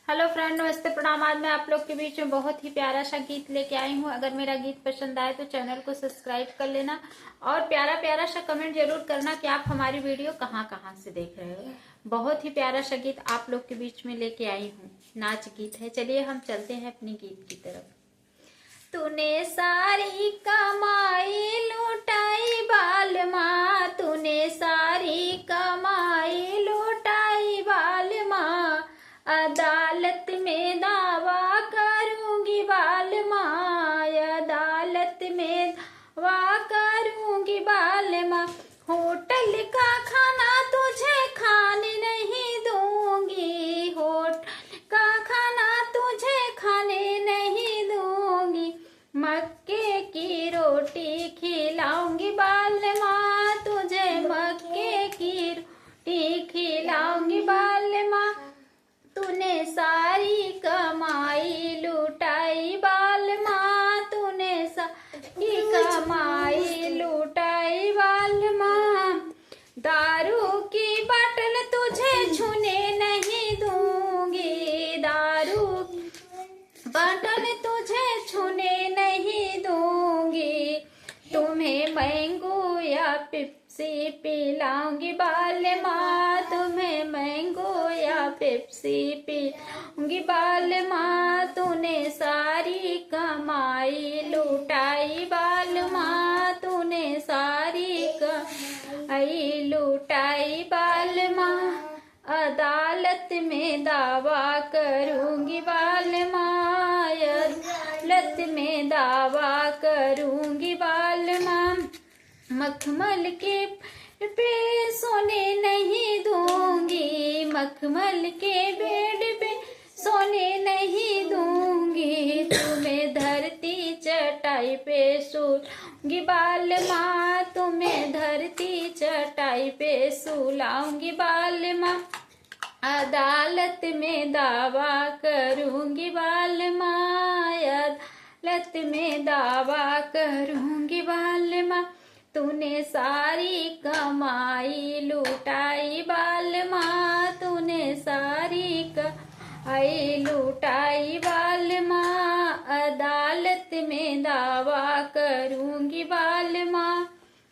Hello friend, नमस्ते, प्रणाम। आज मैं आप लोग के बीच में बहुत ही प्यारा सा गीत लेके आई हूँ। अगर मेरा गीत पसंद आए तो चैनल को सब्सक्राइब कर लेना और प्यारा प्यारा सा कमेंट जरूर करना कि आप हमारी वीडियो कहाँ कहाँ से देख रहे हो। बहुत ही प्यारा सा गीत आप लोग के बीच में लेके आई हूँ। नाच गीत है। चलिए हम चलते हैं अपनी गीत की तरफ। तूने सारी कमाई लुटाई बाल माँ, तूने सारी कमाई लुटाई बाल माँ, अदालत में दावा करूंगी बाल माँ, अदालत में दावा करूंगी बाल माँ। होटल का खाना तुझे खाने नहीं दूंगी, होटल का खाना तुझे खाने नहीं दूंगी, मक्के की रोटी खिलाऊंगी बाल माँ, तुझे मक्के की रोटी खिलाऊंगी बाल माँ। तूने सारी कमाई लुटाई बाल माँ, तूने सारी कमाई लुटाई बाल माँ। दारू की बोतल तुझे छूने नहीं दूंगी, दारू बोतल तुझे छूने नहीं दूंगी, तुम्हें मैंगो या पेप्सी पिलाऊंगी बाल माँ, तुम्हें मैंगो या पेप्सी पिलाऊंगी बाल माँ। तूने सारी कमाई लुटाई बाल माँ, तूने सारी कमाई लुटाई बाल माँ, अदालत में दावा करूंगी बाल माँ, अदालत में दावा करूंगी बाल माँ। मखमल के पे सोने नहीं दूंगी, मखमल के बेड पे सोने नहीं दूंगी, तुम्हें धरती चटाई पे सुलाऊंगी बाल माँ, तुम्हें धरती चटाई पे सुलाऊंगी बाल माँ, अदालत में दावा करूंगी बाल माँ, अदालत में दावा करूंगी बाल माँ। तूने सारी कमाई लुटाई बाल माँ, तूने सारी कमाई लुटाई बाल माँ, अदालत में दावा करूंगी बाल माँ,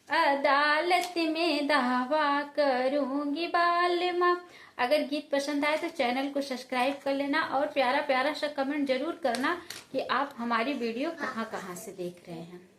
अदालत में दावा करूंगी बाल माँ। अगर गीत पसंद आए तो चैनल को सब्सक्राइब कर लेना और प्यारा प्यारा सा कमेंट जरूर करना कि आप हमारी वीडियो कहाँ कहाँ से देख रहे हैं।